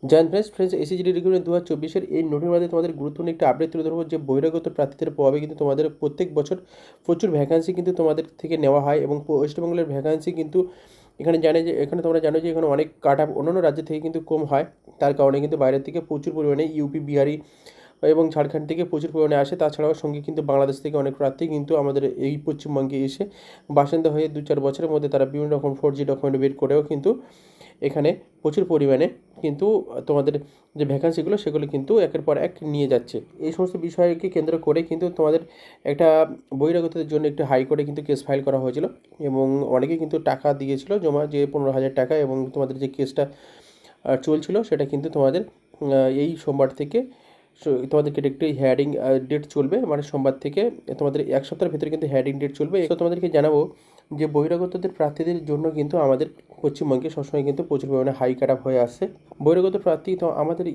Joint friends SSG recruitment 2024 এই নোটের মাধ্যমে তোমাদের গুরুত্বপূর্ণ একটা আপডেট তুলে ধরবো যে বহিরাগত প্রার্থীদের প্রভাবে কিন্তু তোমাদের প্রত্যেক বছর প্রচুর ভ্যাকান্সি কিন্তু তোমাদের থেকে নেওয়া হয় এবং ওয়েস্টবেঙ্গলের ভ্যাকান্সি কিন্তু এখানে তোমরা জানো যে এখানে অনেক কাট অফ অন্যান্য রাজ্য থেকে কিন্তু কম হয়। তার কারণে কিন্তু বাইরের থেকে প্রচুর পরিমাণে ইউপি, বিহারি এবং ঝাড়খণ্ড থেকে প্রচুর পরিমাণে আসে। তাছাড়াও সঙ্গে কিন্তু বাংলাদেশ থেকে অনেক প্রার্থী কিন্তু আমাদের এই পশ্চিমবঙ্গে এসে বাসিন্দা হয়ে 2-4 বছরের মধ্যে তারা বিভিন্ন রকম 4G ডকুমেন্ট বের করেও কিন্তু এখানে প্রচুর পরিমাণে কিন্তু তোমাদের যে ভ্যাকান্সিগুলো সেগুলো কিন্তু একের পর এক নিয়ে যাচ্ছে। এই সমস্ত বিষয়কে কেন্দ্র করে কিন্তু তোমাদের একটা বহিরাগতদের জন্য একটু হাইকোর্টে কিন্তু কেস ফাইল করা হয়েছিল এবং অনেকেই কিন্তু টাকা দিয়েছিল জমা, যে 15,000 টাকা, এবং তোমাদের যে কেসটা চলছিল সেটা কিন্তু তোমাদের এই সোমবার থেকে তোমাদেরকে একটি হেয়ারিং ডেট চলবে, মানে সোমবার থেকে তোমাদের 1 সপ্তাহের ভিতরে কিন্তু হেয়ারিং ডেট চলবে। তো তোমাদেরকে জানাবো যে বহিরাগতদের প্রার্থীদের জন্য কিন্তু আমাদের পশ্চিমবঙ্গে সবসময় কিন্তু প্রচুর পরিমাণে হাই কাট আপ হয়ে আসছে। বহিরাগত প্রার্থী তো আমাদের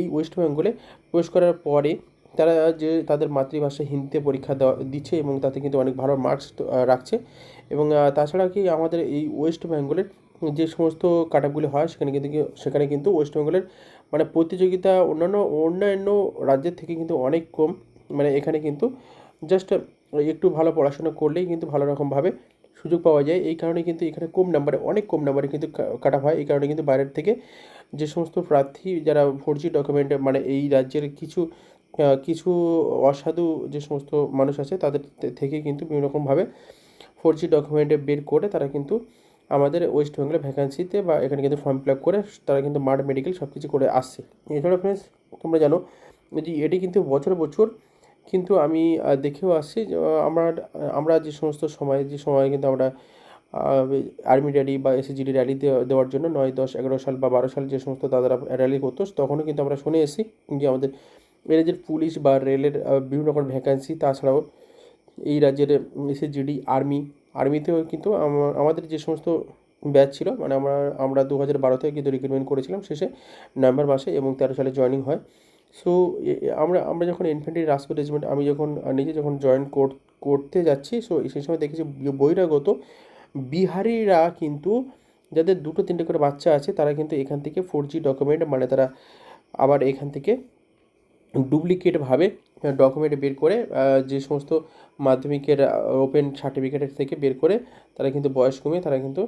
এই ওয়েস্ট বেঙ্গলে প্রবেশ করার পরে তারা যে তাদের মাতৃভাষা হিন্দিতে পরীক্ষা দিচ্ছে এবং তাতে কিন্তু অনেক ভালো মার্কস রাখছে। এবং তাছাড়া কি আমাদের এই ওয়েস্ট বেঙ্গলের যে সমস্ত কাট আপগুলি হয় সেখানে কিন্তু ওয়েস্ট বেঙ্গলের মানে প্রতিযোগিতা অন্যান্য রাজ্যের থেকে কিন্তু অনেক কম। মানে এখানে কিন্তু জাস্ট একটু ভালো পড়াশোনা করলেই কিন্তু ভালো রকমভাবে সুযোগ পাওয়া যায়। এই কারণে কিন্তু এখানে অনেক কম নাম্বারে কিন্তু কাটা হয়। এই কারণে কিন্তু বাইরের থেকে যে সমস্ত প্রার্থী যারা 4G ডকুমেন্টে, মানে এই রাজ্যের কিছু অসাধু যে সমস্ত মানুষ আছে তাদের থেকে কিন্তু বিভিন্ন রকমভাবে 4G ডকুমেন্টে বের করে তারা কিন্তু আমাদের ওয়েস্ট বেঙ্গলের ভ্যাকান্সিতে বা এখানে কিন্তু ফর্ম ফিল আপ করে তারা কিন্তু মাঠ মেডিকেল সব কিছু করে আসছে। এছাড়া ফ্রেন্ডস তোমরা জানো যে এটি কিন্তু বছর বছর কিন্তু আমি দেখেও আসছি যে আমরা যে সময় কিন্তু আমরা আর্মি র্যালি বা এসএসজি র্যালি দেওয়ার জন্য 9, 10, 11 সাল বা 12 সাল যে সমস্ত দাদারা র্যালি করতো তখনও কিন্তু আমরা শুনে এসেছি যে আমাদের এই রাজ্যের পুলিশ বা রেলের বিভিন্ন রকম ভ্যাকান্সি, তাছাড়াও এই রাজ্যের এসএসজিডি আর্মিতেও কিন্তু আমাদের যে সমস্ত ব্যাচ ছিল, মানে আমরা 2012 থেকে কিন্তু রিক্রুটমেন্ট করেছিলাম শেষে নভেম্বর মাসে এবং 13 সালে জয়েনিং হয়। সো আমরা যখন ইনফ্যান্ট্রি রাজপুত রেজিমেন্ট আমি যখন নিজে যখন জয়েন করতে যাচ্ছি, সো সেই সময় দেখেছি বহিরাগত বিহারিরা কিন্তু যাদের 2-3টে করে বাচ্চা আছে তারা কিন্তু এখান থেকে 4G ডকুমেন্ট, মানে তারা আবার এখান থেকে ডুপ্লিকেটভাবে ডকুমেন্ট বের করে যে সমস্ত মাধ্যমিকের ওপেন সার্টিফিকেটের থেকে বের করে তারা কিন্তু বয়স কমিয়ে তারা কিন্তু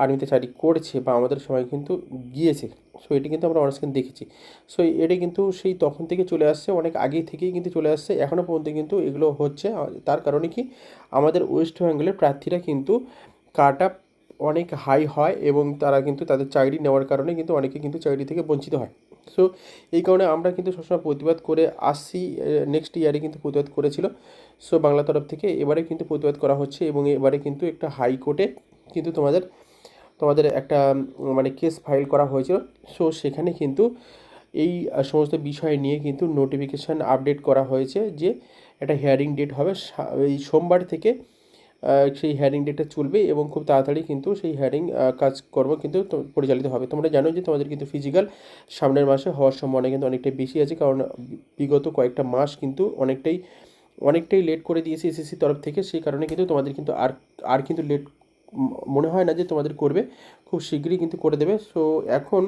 আর্মিতে চাকরি করছে বা আমাদের সময় কিন্তু গিয়েছে। সো এটি কিন্তু আমরা অনস্ক্রিন দেখেছি। সো এটি কিন্তু সেই তখন থেকে চলে আসছে, অনেক আগে থেকেই কিন্তু চলে আসছে, এখনও পর্যন্ত কিন্তু এগুলো হচ্ছে। তার কারণে কি আমাদের ওয়েস্ট বেঙ্গলের প্রার্থীরা কিন্তু কাট আপ অনেক হাই হয় এবং তারা কিন্তু তাদের চাকরি নেওয়ার কারণে কিন্তু অনেকে কিন্তু চাকরি থেকে বঞ্চিত হয়। সো এই কারণে আমরা কিন্তু সবসময় প্রতিবাদ করে আসছি। নেক্সট ইয়ারে কিন্তু প্রতিবাদ করেছিল সো বাংলা তরফ থেকে, এবারে কিন্তু প্রতিবাদ করা হচ্ছে এবং এবারে কিন্তু একটা হাইকোর্টে কিন্তু তোমাদের একটা মানে কেস ফাইল করা হয়েছিল। সো সেখানে কিন্তু এই সমস্ত বিষয় নিয়ে কিন্তু নোটিফিকেশান আপডেট করা হয়েছে যে একটা হিয়ারিং ডেট হবে এই সোমবার থেকে। সেই হিয়ারিং ডেটটা চলবে এবং খুব তাড়াতাড়ি কিন্তু সেই হিয়ারিং কাজকর্ম কিন্তু পরিচালিত হবে। তোমরা জানো যে তোমাদের কিন্তু ফিজিক্যাল সামনের মাসে হওয়ার সম্ভাবনা কিন্তু অনেকটাই বেশি আছে, কারণ বিগত কয়েকটা মাস কিন্তু অনেকটাই লেট করে দিয়েছে এসএসসি তরফ থেকে। সেই কারণে কিন্তু তোমাদের কিন্তু আর কিন্তু লেট মনে হয় না যে তোমাদের করবে, খুব শীঘ্রই কিন্তু করে দেবে। সো এখন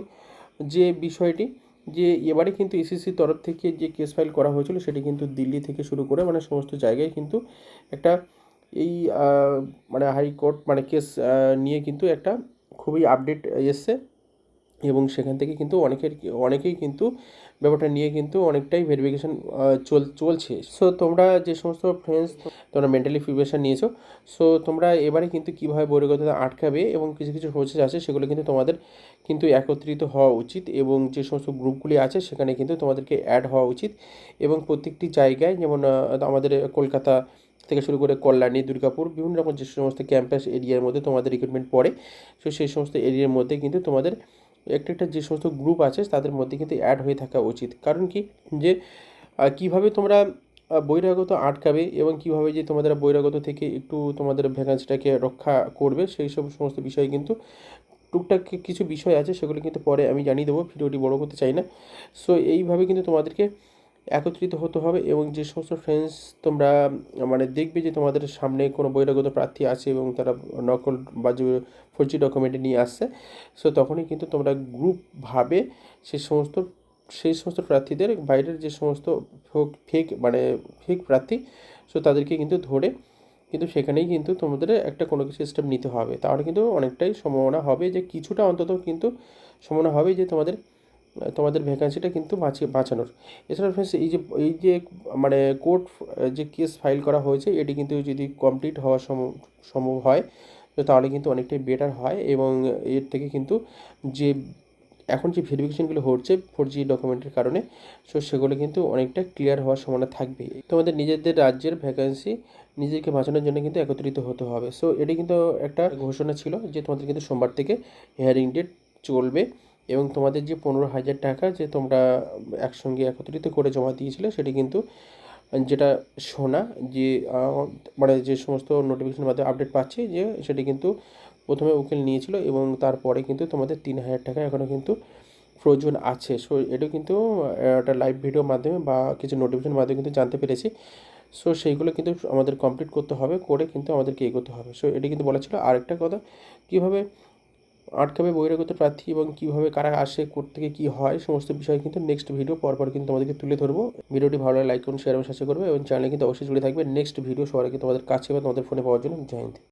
যে বিষয়টি যে এবারে কিন্তু এসএসসির তরফ থেকে যে কেস ফাইল করা হয়েছিল সেটি কিন্তু দিল্লি থেকে শুরু করে মানে সমস্ত জায়গায় কিন্তু একটা এই মানে হাইকোর্ট মানে কেস নিয়ে কিন্তু একটা খুবই আপডেট এসছে এবং সেখান থেকে কিন্তু অনেকেই কিন্তু ব্যাপারটা নিয়ে কিন্তু অনেকটাই ভেরিফিকেশান চলছে। সো তোমরা যে সমস্ত ফ্রেন্ডস তোমরা মেন্টালি প্রিপারেশান নিয়েছো, সো তোমরা এবারে কিন্তু কীভাবে বহিরাগততা আটকাবে এবং কিছু কিছু প্রসেস আছে সেগুলো কিন্তু তোমাদের কিন্তু একত্রিত হওয়া উচিত এবং যে সমস্ত গ্রুপগুলি আছে সেখানে কিন্তু তোমাদেরকে অ্যাড হওয়া উচিত এবং প্রত্যেকটি জায়গায় যেমন আমাদের কলকাতা থেকে শুরু করে কল্যাণী, দুর্গাপুর, বিভিন্ন রকম যে সমস্ত ক্যাম্পাস এরিয়ার মধ্যে তোমাদের রিক্রুটমেন্ট পড়ে, সো সেই সমস্ত এরিয়ার মধ্যে কিন্তু তোমাদের একটা যে সমস্ত গ্রুপ আছে তাদের মধ্যে কিন্তু অ্যাড হয়ে থাকা উচিত। কারণ কি যে কীভাবে তোমরা বহিরাগত আটকাবে এবং কীভাবে যে তোমাদের বহিরাগত থেকে একটু তোমাদের ভ্যাকান্সিটাকে রক্ষা করবে সেই সমস্ত বিষয় কিন্তু টুকটাক কিছু বিষয় আছে সেগুলো কিন্তু পরে আমি জানিয়ে দেবো, ভিডিওটি বড় করতে চাই না। সো এইভাবে কিন্তু তোমাদেরকে একত্রিত হতে হবে এবং যে সমস্ত ফ্রেন্ডস তোমরা মানে দেখবে যে তোমাদের সামনে কোনো বহিরাগত প্রার্থী আছে এবং তারা নকল বা যে ফৌজদারি ডকুমেন্টে নিয়ে আসছে। সো তখনই কিন্তু তোমরা গ্রুপভাবে সেই সমস্ত প্রার্থীদের বাইরের যে সমস্ত ফেক প্রার্থী, সো তাদেরকে কিন্তু ধরে কিন্তু সেখানেই কিন্তু তোমাদের একটা কোনো কিছু স্টেপ নিতে হবে। তাহলে কিন্তু অনেকটাই সম্ভাবনা হবে যে কিছুটা অন্তত কিন্তু সম্ভাবনা হবে যে তোমাদের ভ্যাকান্সিটা কিন্তু বাঁচানোর। এছাড়া ফ্রেন্ডস এই যে মানে কোর্ট যে কেস ফাইল করা হয়েছে, এটি কিন্তু যদি কমপ্লিট হওয়া সম্ভব হয়, তো তাহলে কিন্তু অনেকটাই বেটার হয়। এবং এর থেকে কিন্তু যে এখন যে ভেরিফিকেশনগুলো হচ্ছে 4G ডকুমেন্টের কারণে, সো সেগুলো কিন্তু অনেকটা ক্লিয়ার হওয়ার সম্ভাবনা থাকবে। তোমাদের নিজেদের রাজ্যের ভ্যাকান্সি নিজেকে বাঁচানোর জন্য কিন্তু একত্রিত হতে হবে। সো এটি কিন্তু একটা ঘোষণা ছিল যে তোমাদের কিন্তু সোমবার থেকে হিয়ারিং ডেট চলবে, এবং তোমাদের যে 15,000 টাকা যে তোমরা একসঙ্গে একত্রিত করে জমা দিয়েছিলে, সেটি কিন্তু যেটা শোনা যে মানে যে সমস্ত নোটিফিকেশনের মাধ্যমে আপডেট পাচ্ছি যে সেটি কিন্তু প্রথমে উকিল নিয়েছিল, এবং তারপরে কিন্তু তোমাদের 3,000 টাকা এখনও কিন্তু প্রয়োজন আছে। সো এটা কিন্তু একটা লাইভ ভিডিওর মাধ্যমে বা কিছু নোটিফিকেশনের মাধ্যমে কিন্তু জানতে পেরেছি। সো সেইগুলো কিন্তু আমাদের কমপ্লিট করতে হবে, করে কিন্তু আমাদেরকে এগোতে হবে। সো এটি কিন্তু বলা ছিল। আরেকটা কথা, কীভাবে আটকাবে বহিরাগত প্রার্থী এবং কীভাবে কারা আসে, থেকে কী হয়, সমস্ত বিষয় কিন্তু নেক্সট ভিডিও পরপর কিন্তু তোমাদেরকে তুলে ধরবো। ভিডিওটি ভালো লাগে লাইক করুন, শেয়ার এবং সাবস্ক্রাইব করবে, এবং চ্যানেলে কিন্তু অবশ্যই জুড়ে থাকবে। নেক্সট ভিডিও সবার আগে তোমাদের কাছে বা তোমাদের ফোনে পাওয়ার জন্য। জয় হিন্দ।